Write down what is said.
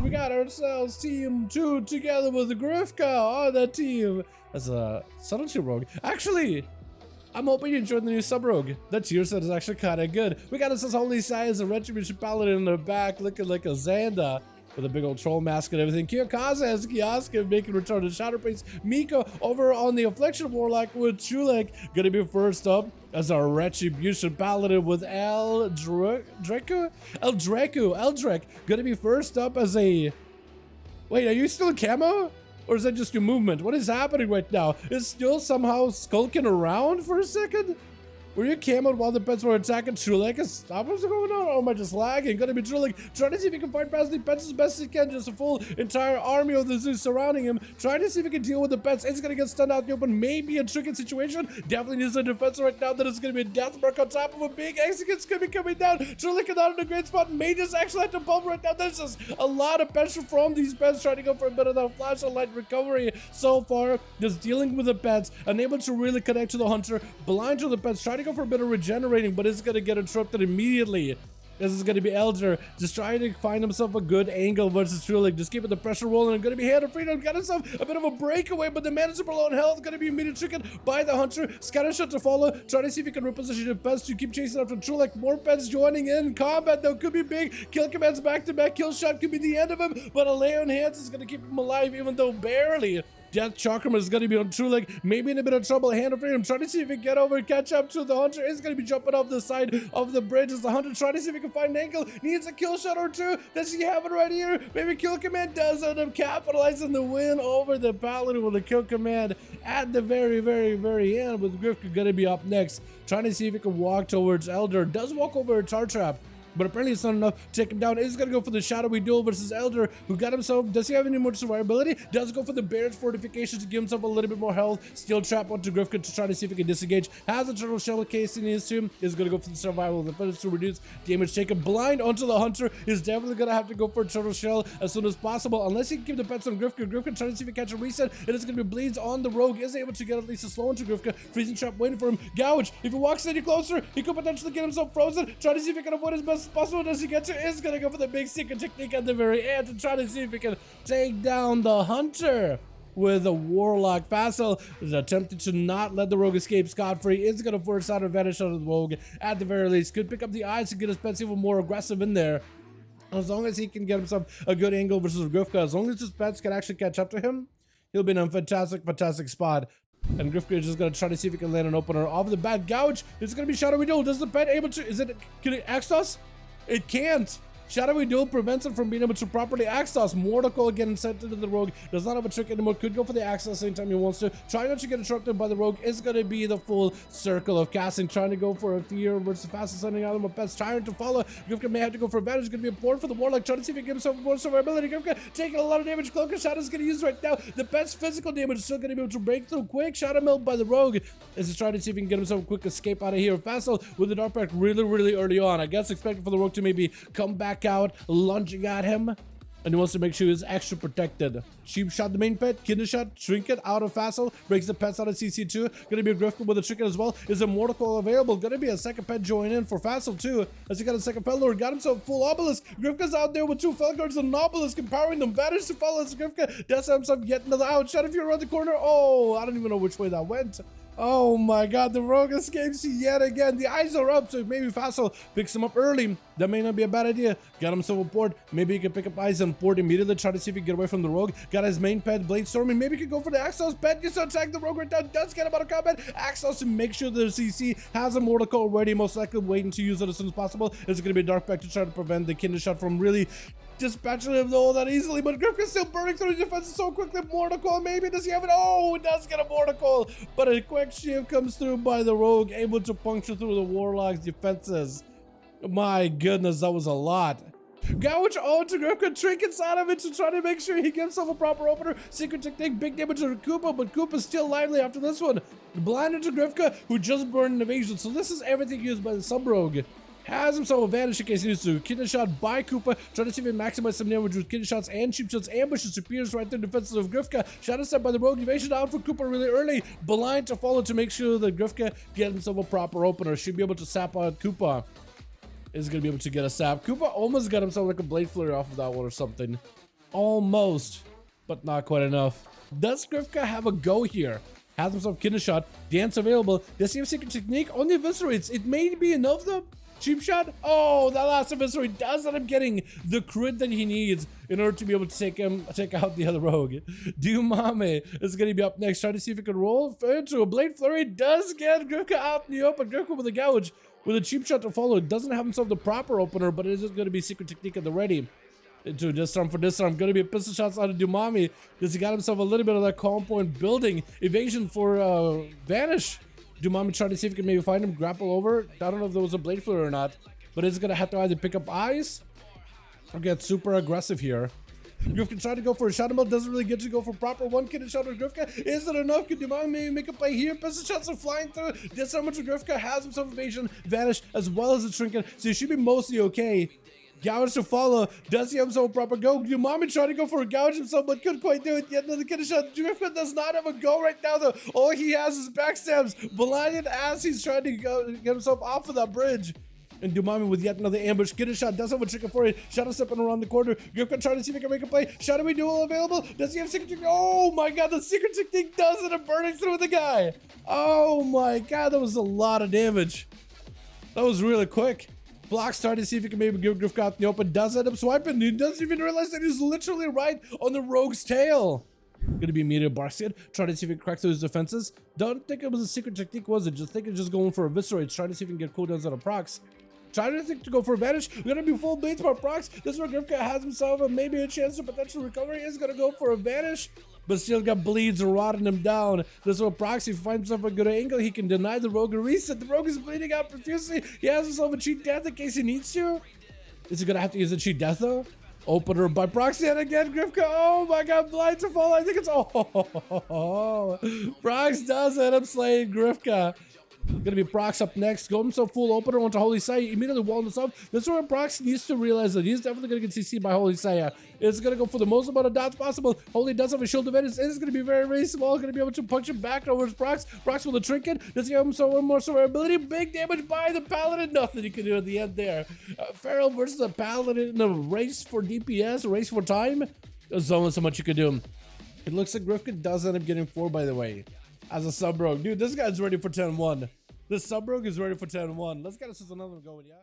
We got ourselves team 2 together with Grifka on the team as a Subtlety rogue. Actually, I'm hoping you enjoyed the new sub rogue. The tier set is actually kind of good. We got ourselves Holy Science, a Retribution Paladin in the back looking like a Xanda with a big old troll mask and everything. Kiyokaza has Kioska making return to Shatterface. Miko over on the Affliction Warlock with Chulek gonna be first up as our Retribution Paladin with Eldrek gonna be first up as a... Wait, are you still in camo? Or is that just your movement? What is happening right now? Is still somehow skulking around for a second? Were you camoed while the pets were attacking Trulek? Stop, what's going on? Or am I just lagging? Gonna be Trulek trying to see if he can fight past the pets as best he can. Just a full entire army of the zoo surrounding him. Trying to see if he can deal with the pets. It's gonna get stunned out in the open. Maybe a tricky situation. Definitely needs a defense right now. That is gonna be a death mark on top of a big execut's gonna be coming down. Trulek is not in a great spot. Mages actually have to bump right now. There's just a lot of pressure from these pets trying to go for a bit of that flash of light recovery so far. Just dealing with the pets. Unable to really connect to the hunter. Blind to the pets. Trying to go for a bit of regenerating, but it's gonna get interrupted immediately. This is gonna be Elder just trying to find himself a good angle versus Trulik, just keeping the pressure rolling and gonna be Hand of Freedom. Got himself a bit of a breakaway, but the man is super low on health, gonna be immediately triggered by the hunter. Scatter shot to follow, trying to see if he can reposition the pets to keep chasing after Trulik. More pets joining in combat though, could be big. Kill commands back to back, kill shot could be the end of him, but a lay on hands is gonna keep him alive even though barely. Death Chakram is going to be on Trulik, maybe in a bit of trouble. Hand of Freedom trying to see if he can get over and catch up to the hunter. Is going to be jumping off the side of the bridge as the hunter trying to see if he can find an angle. Needs a kill shot or two. Does he have it right here? Maybe kill command does end up capitalizing the win over the Paladin with a kill command at the very end, with Grifka going to be up next. Trying to see if he can walk towards Elder. Does walk over a tar trap, but apparently it's not enough to take him down. Is gonna go for the shadowy duel versus Elder, who got himself. Does he have any more survivability? Does go for the Barrage Fortification to give himself a little bit more health. Steel Trap onto Grifka to try to see if he can disengage. Has a turtle shell case in his tomb. Is gonna go for the survival of the fittest to reduce damage taken. Blind onto the hunter. Is definitely gonna have to go for a turtle shell as soon as possible, unless he can keep the pets on Grifka. Grifka trying to see if he can catch a reset. It is gonna be bleeds on the rogue. Is able to get at least a slow into Grifka. Freezing trap waiting for him. Gouge. If he walks any closer, he could potentially get himself frozen. Trying to see if he can avoid as best as possible. Does he get to? Is gonna go for the big secret technique at the very end to try to see if he can take down the hunter with a warlock. Facile is attempting to not let the rogue escape scot-free. Is gonna force out advantage on the rogue at the very least. Could pick up the eyes to get his pets even more aggressive in there. As long as he can get himself a good angle versus Grifka, as long as his pets can actually catch up to him, he'll be in a fantastic spot. And Grifka is just gonna try to see if he can land an opener off the bat. Gouge. It's gonna be Shadowy Duel. Does the pet able to? Can it Axtos? It can't. Shadowy Duel prevents him from being able to properly Axtos. Mortal again sent into the rogue. Does not have a trick anymore. Could go for the Axtos anytime he wants to. Trying not to get interrupted by the rogue is going to be the full circle of casting. Trying to go for a fear versus fastest sending out of pets. Trying to follow. Grifka may have to go for advantage. Going to be important for the Warlock. Trying to see if he can give himself more survivability. Grifka taking a lot of damage. Cloak of Shadow is going to use right now. The pet's physical damage is still going to be able to break through quick. Shadow Melt by the rogue is trying to see if he can get himself a quick escape out of here. Facile with the Dark Pact really early on. I guess expecting for the rogue to maybe come back out, lunging at him, and he wants to make sure he's extra protected. Cheap shot the main pet, kidney shot, trinket out of Facile, breaks the pets out of CC2. Gonna be a Grifka with a trinket as well. Is a Mortal available? Gonna be a second pet join in for Facile too, as he got a second pet lord, got himself full obelisk. Grifka's out there with two Felguards and an obelisk, empowering them. Vanish to follow as Grifka does have himself yet another out. Shot if you're around the corner. Oh, I don't even know which way that went. Oh my god, the rogue escapes yet again. The eyes are up, so maybe Facile picks him up early. That may not be a bad idea. Got himself a port. Maybe he can pick up eyes and port immediately. Try to see if he can get away from the rogue. Got his main pet, Blade Storming. Maybe he can go for the Axos pet. Gets to attack the rogue right now. Does get him out of combat. Axos to make sure the CC has a Mortal already. Most likely waiting to use it as soon as possible. It's going to be a Dark Pact to try to prevent the Kinder shot from really dispatching him all that easily, but Grifka's still burning through the defenses so quickly. Mortal, maybe does he have it? Oh, he does get a Mortal, but a quick shift comes through by the rogue, able to puncture through the Warlock's defenses. My goodness, that was a lot. Gouge onto Grifka, trinkets out of it to try to make sure he gives himself a proper opener. Secret technique, big damage to Koopa, but Koopa's still lively after this one. Blinded to Grifka, who just burned an evasion, so this is everything used by the sub-rogue. Has himself a vanish in case he needs to. Kidney shot by Koopa. Trying to see if he can maximize some damage with kidney shots and cheap shots. Ambushes appears right there in defenses of Grifka. Shadow step by the rogue. Evasion out for Koopa really early. Blind to follow to make sure that Grifka gets himself a proper opener. Should be able to sap out Koopa. Is going to be able to get a sap. Koopa almost got himself like a Blade Flurry off of that one or something. Almost, but not quite enough. Does Grifka have a go here? Has himself kidney shot, dance available. Does he have secret technique? Only eviscerates. It may be enough though. Cheap shot. Oh, that last eviscerate does end up getting the crit that he needs in order to be able to take out the other rogue. Dumame is going to be up next. Try to see if he can roll into a blade flurry. Does get Grifka out in the open. Grifka with a gouge with a cheap shot to follow. Doesn't have himself the proper opener, but it is going to be secret technique at the ready. Into disarm for disarm. Going to be pistol shots out of Dumami. Does he got himself a little bit of that calm point building? Evasion for Vanish. Dumami trying to see if he can maybe find him, grapple over. I don't know if there was a blade flare or not, but it's going to have to either pick up eyes or get super aggressive here. Grifka trying to go for a shot him out, doesn't really get to go for proper one kid shot with Grifka. Is it enough? Can Dumami maybe make a play here? Pistol shots are flying through. Disarm with Grifka, has himself evasion, Vanish, as well as a trinket, so he should be mostly okay. Gouge to follow. Does he have himself a proper go? Dumami trying to go for a gouge himself, but couldn't quite do it. Yet another kid shot. Grifka does not have a go right now, though. All he has is backstabs. Blinded as he's trying to get himself off of that bridge. And Dumami with yet another ambush. Get a shot. Does have a trick for it. Shadow stepping around the corner. Grifka trying to see if he can make a play. Shadowy duel available. Does he have secret technique? Oh my god, the secret technique does it. Burning through the guy. Oh my god, that was a lot of damage. That was really quick. Block starting to see if he can maybe give Grifka out in the open. Does end up swiping. He doesn't even realize that he's literally right on the rogue's tail. Gonna be immediate Barksiad. Trying to see if he can crack through his defenses. Don't think it was a secret technique, was it? Just think it's just going for eviscerates. Trying to see if he can get cooldowns out of procs. Trying to think to go for advantage. Gonna be full blades by procs. This is where Grifka has himself maybe a chance to potential recovery. Is gonna go for a vanish, but still got bleeds rotting him down. This is where Proxy finds himself a good angle. He can deny the rogue a reset. The rogue is bleeding out profusely. He has himself a cheat death in case he needs to. Is he gonna have to use a cheat death though? Opener by Proxy, and again Grifka. Oh my god, blind to fall. I think it's Prox does end up slaying Grifka. Gonna be Prox up next. Go himself full opener onto Holy Saya. Immediately wall this up. This is where Prox needs to realize that he's definitely gonna get CC by Holy Saya. It's gonna go for the most amount of dots possible. Holy does have a shield of it. It's gonna be very, very small. Gonna be able to punch him back over his Prox. Prox with a trinket. Does he have himself one more survivability? Big damage by the Paladin. Nothing he can do at the end there. Feral versus a Paladin in a race for DPS, a race for time. There's only so much you can do. It looks like Grifka does end up getting 4, by the way, as a sub rogue. Dude, this guy's ready for 10-1. The sub rogue is ready for 10-1. Let's get us another one going, yeah?